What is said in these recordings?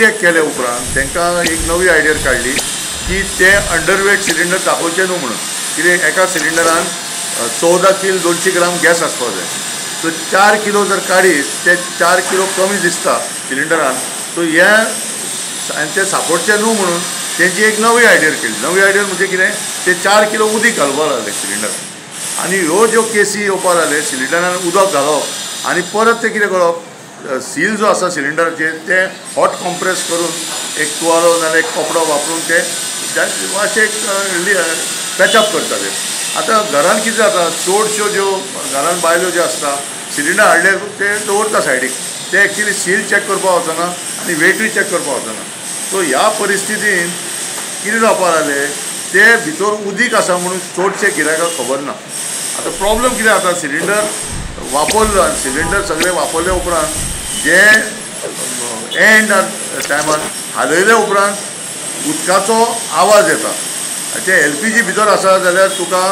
Retake केले उपरांत तांकां एक नवी आयडिया काडली की ते अंडरवेट सिलिंडर दाखोवचे न्हू म्हणून, कित्याक एका सिलिंडरान 14 किल 200 ग्राम गॅस आसपाक जाय. सो 4 किलो जर काडीत ते 4 किलो कमी दिसता सिलिंडरान. सो ते सांपडचे न्हू म्हणून तेंची एक नवी आयडिया केली. नवी आयडिया म्हणजे कितें, ते 4 किलो उदीक घालपाक लागले सिलिंडर. आनी ह्यो ज्यो केसी येवपाक लागले सिलिंडरान उदक घालप आनी परत ते कितें करप, सील जो आसा सिलिंडराचेर ते हॉट कॉम्प्रेस करून एक तुवालो नाजाल्यार एक कपडो वापरून ते मातशें पॅचअप करताले. आतां घरान कितें जाता, चडश्यो ज्यो घरान बायल्यो ज्यो आसता सिलिंडर हाडले ते दवरता सायडीक, ते एक्चुली सील चॅक करपाक वचना आनी वेटूय चॅक करपाक वचना. सो ह्या परिस्थितीन कितें जावपाक लागलें, ते भितर उदीक आसा म्हणून चडशे गिरायकांक खबर ना. आतां प्रॉब्लम कितें जाता, सिलिंडर वापरलो आनी सिलिंडर सगळे वापरले उपरांत जे एंड टायमार हालयले उपरांत उदकाचो आवाज येता. ते LPG भितर आसा जाल्यार तुका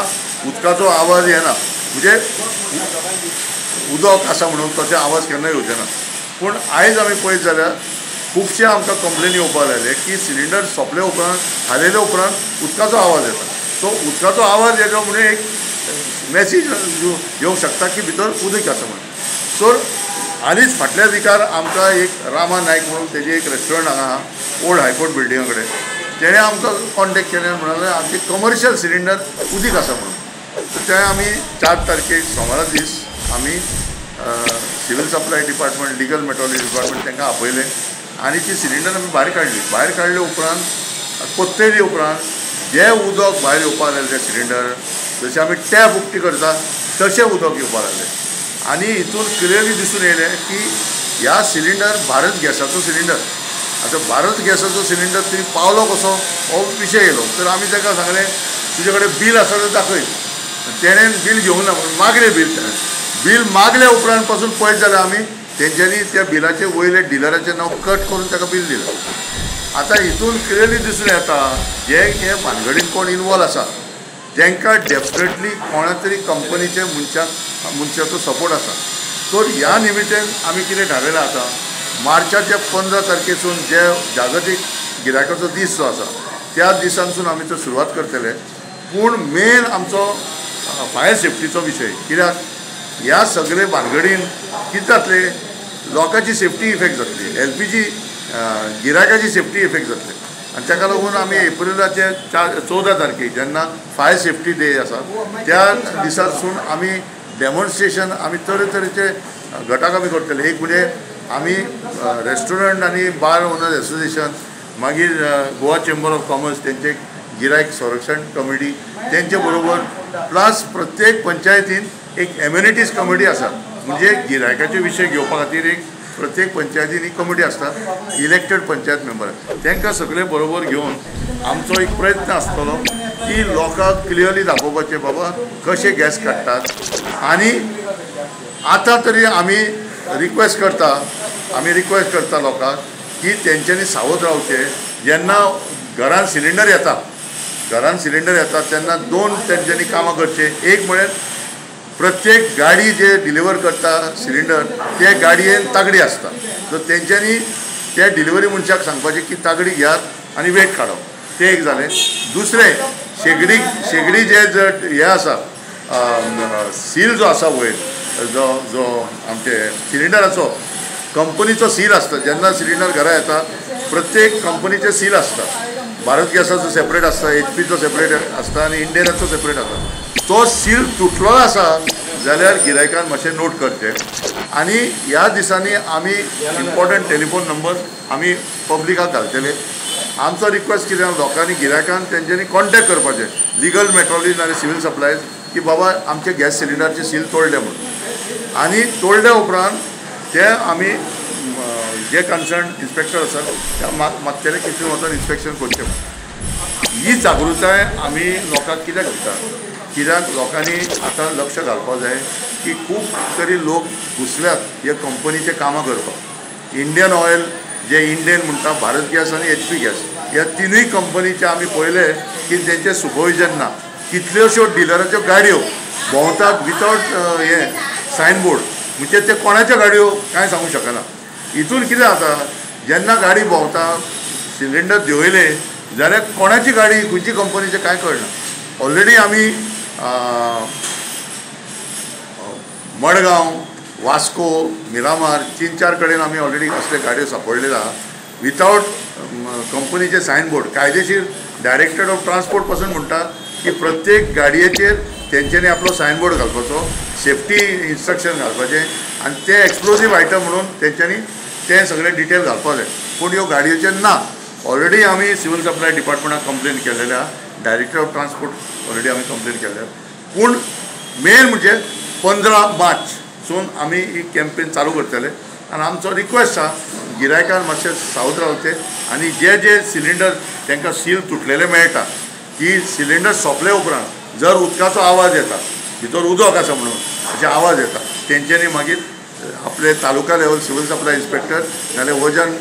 उदकाचो आवाज येना, म्हणजे उदक आसा म्हणून तशें आवाज केन्ना येवचे ना. पूण आयज आमी पळयत जाल्यार खुबशे आमकां कंप्लेनी येवपाक लागले की सिलिंडर सोंपले उपरांत हालयले उपरांत उदकाचो आवाज येता. सो उदकाचो आवाज येलो म्हणजे एक मॅसेज येवंक शकता की भितर उदक आसा म्हणून. सो आनीच फाटल्या विकार आमकां एक रामा नायक म्हणून तेजे एक रेस्टॉरंट हांगा आहा ओल्ड हायकोर्ट बिल्डिंगा कडेन, तेणें आमकां कॉन्टेक्ट केलें, म्हणालें आमचे कमर्शियल सिलिंडर उदीक आसा म्हणून. सो ते आमी 4 तारखेक सोमारा दीस आमी civil supply department, legal metrology department तांकां आपयलें आनी ती सिलिंडर आमी भायर काडली. भायर काडले उपरांत पत्तेली उपरांत जें उदक भायर येवपाक लागलें तें सिलिंडर, जशें आमी टॅप उक्ती करता तशें उदक येवपाक लागलें. आनी हितून क्लियरली दिसून येयलें की ह्या सिलिंडर भारत गॅसाचो सिलिंडर. आतां भारत गॅसाचो सिलिंडर थंय पावलो कसो हो विशय येयलो. तर आमी ताका सांगलें तुजे कडेन बील आसा जाल्यार दाखय. तेणें बील घेवंक ना म्हणून मागलें बील. बील मागल्या उपरांत पासून पळयत जाल्यार आमी तेंच्यांनी त्या बिलाचे वयले डिलराचें नांव कट करून ताका बील दिलें. आतां हितून क्लियरली दिसून येता हे भानगडीन कोण इनवॉल्व आसा तांकां डेफिनेटली कोणा तरी कंपनीचे मनशाचो सपोर्ट आसा. तर ह्या निमित्यान आमी कितें थारयलां, आतां मार्चाच्या 15 तारखेसून जे जागतीक गिरायकाचो दीस जो आसा त्या दिसांसून आमी तो सुरवात करतले. पूण मेन आमचो फायर सेफ्टीचो विशय. कित्याक ह्या सगळे भानगडीन कितें जातले, लोकांची सेफ्टी इफेक्ट जातली, LPG गिरायकाची सेफ्टी इफेक्ट जातली. आनी ताका लागून आमी एप्रिलाचे 14 तारखेक जेन्ना फायर सेफ्टी डे आसा त्या दिसासून आमी डेमॉन्स्ट्रेशन आमी तरेतरेचे गटाक आमी करतले. एक म्हणजे आमी रेस्टॉरंट आनी बार ओनर्स एसोसिएशन, मागीर गोवा चेंबर ऑफ कॉमर्स तेंचे गिरायक संरक्षण कमिटी तेंचे बरोबर, प्लस प्रत्येक पंचायतीन एक एम्युनिटीज कमिटी आसा, म्हणजे गिरायकाचे विशय घेवपा खातीर एक प्रत्येक पंचायतीन ही कमिटी आसता, इलेक्टेड पंचायत मेंबर. तांकां सगळे बरोबर घेवन आमचो एक प्रयत्न आसतलो की लोकांक क्लियरली दाखोवपाचे बाबा कशे गॅस काडटात. आनी आतां तरी आमी रिक्वेस्ट करता लोकांक की तेंच्यांनी सावध रावचे. जेन्ना घरान सिलिंडर येता तेन्ना 2 तेंच्यांनी कामां करचे. एक म्हळ्यार प्रत्येक गाडी जे डिलिव्हर करता सिलिंडर ते गाडयेन तागडी आसता, सो तेंच्यांनी त्या डिलिव्हरी मनशाक सांगपाचें की तागडी घेयात आनी वेट काडप. ते एक जालें. दुसरें, शेगडी जे जर हे आसा सील जो आसा वयर जो आमचे सिलिंडराचो कंपनीचो सील आसता. जेन्ना सिलिंडर घरा येता प्रत्येक कंपनीचे सील आसता. भारत गॅसाचो सेपरेट आसता, HPचो सेपरेट आसता आनी इंडियनाचो सेपरेट आसता. तो सील तुटलो आसा जाल्यार गिरायकान मातशें नोट करचें. आनी ह्या दिसांनी आमी इम्पॉर्टंट टेलिफोन नंबर आमी पब्लिकाक घालतले. आमचो रिक्वेस्ट कितें, लोकांनी गिरायकान तेंच्यांनी कॉन्टेक्ट करपाचें लिगल मेट्रोलॉजी नाजाल्यार सिवील सप्लायज की बाबा आमचे गॅस सिलिंडरचे सील तोडले म्हणून. आनी तोडल्या उपरांत ते आमी जे कन्सर्न इन्स्पेक्टर आसात त्या मागतले कितें वचून इन्स्पेक्शन करचें. ही जागृताय आमी लोकांक कित्याक दिता, कित्याक लोकांनी आतां लक्ष घालपाक जाय की खूब तरी लोक घुसल्यात हे कंपनीचे कामां करपाक. इंडियन ऑयल जे इंडियन म्हणटा, भारत गॅस आनी HP गॅस ह्या तिनूय कंपनीचे आमी पळयले की तेंचे सुपरविजन ना. कितल्योश्यो डिलराच्यो गाडयो भोंवतात विथआउट सायनबोर्ड, म्हणजे ते कोणाच्यो गाडयो कांय सांगूंक शकना. हितून कितें जाता, जेन्ना गाडी भोंवता सिलिंडर देंवयले जाल्यार कोणाची गाडी खंयची कंपनीचे कांय कळना. ऑलरेडी आमी मडगांव, वास्को, मिरामार 3-4 कडेन आमी ऑलरेडी असले गाडयो सांपडलेले आहा विथआउट कंपनीचे सायनबोर्ड. कायदेशीर डायरेक्टरेट ऑफ ट्रान्सपोर्ट पासून म्हणटा की प्रत्येक गाडयेचेर तेंच्यांनी आपलो सायनबोर्ड घालपाचो, सेफ्टी इन्स्ट्रक्शन घालपाचें आनी ते एक्सप्लोजीव आयटम म्हणून तेंच्यांनी ते सगळे डिटेल घालपाक जाय. पूण ह्यो गाडयोचेर ना. ऑलरेडी आमी सिव्हिल सप्लाय डिपार्टमेंटाक कंप्लेन केलेले आहा, डायरेक्टर ऑफ ट्रान्सपोर्ट ऑलरेडी आमी कंप्लेन केल्या. पूण मेन म्हणजे 15 मार्चसून आमी ही कॅम्पेन चालू करतले आनी आमचो रिक्वेस्ट आहा गिरायकान मातशें सावध रावचे आनी जे सिलिंडर तांकां सील तुटलेले मेळटा की सिलिंडर सोंपले उपरांत जर उदकाचो आवाज येता, भितर उदक आसा म्हणून अशे आवाज येता, तेंच्यांनी मागीर आपले तालुका लेवल सिव्हिल सप्लाय इन्स्पेक्टर नाजाल्यार वजन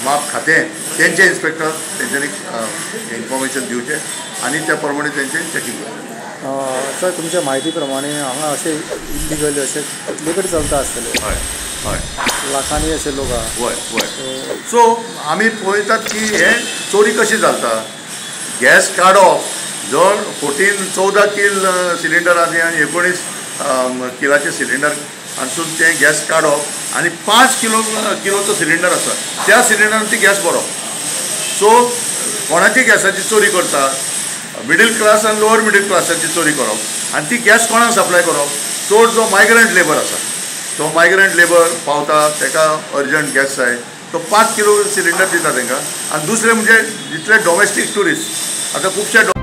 माप खातें तेंचे इन्स्पेक्टर तेंच्यांनी इन्फॉर्मेशन दिवचें आनी त्या प्रमाणे तेंचें चॅकींग करचें. सर तुमच्या म्हायती प्रमाणे हांगा अशे इलिगल अशे कितले कडेन चलता आसतले? हय हय लाखांनी अशे लोक आहा. वय वय. सो आमी पळयतात की हे चोरी कशी जाता. गॅस काडप जर 14 किल सिलिंडर आनी 19 किलाचे सिलिंडर हातून ते गॅस काडप आनी 5 किलोचो सिलिंडर आसा त्या सिलिंडरान ती गॅस भरप. सो कोणाची गॅसाची चोरी करतात? मिडल क्लास आनी लोअर मिडल क्लासाची चोरी करप आनी ती गॅस कोणाक सप्लाय करप? चड जो मायग्रंट लेबर आसा तो मायग्रंट लेबर पावता ताका अर्जंट गॅस जाय तो 5 किलो सिलिंडर दिता तांकां. आनी दुसरें म्हणजे जितले डॉमेस्टीक टुरिस्ट आतां खुबशे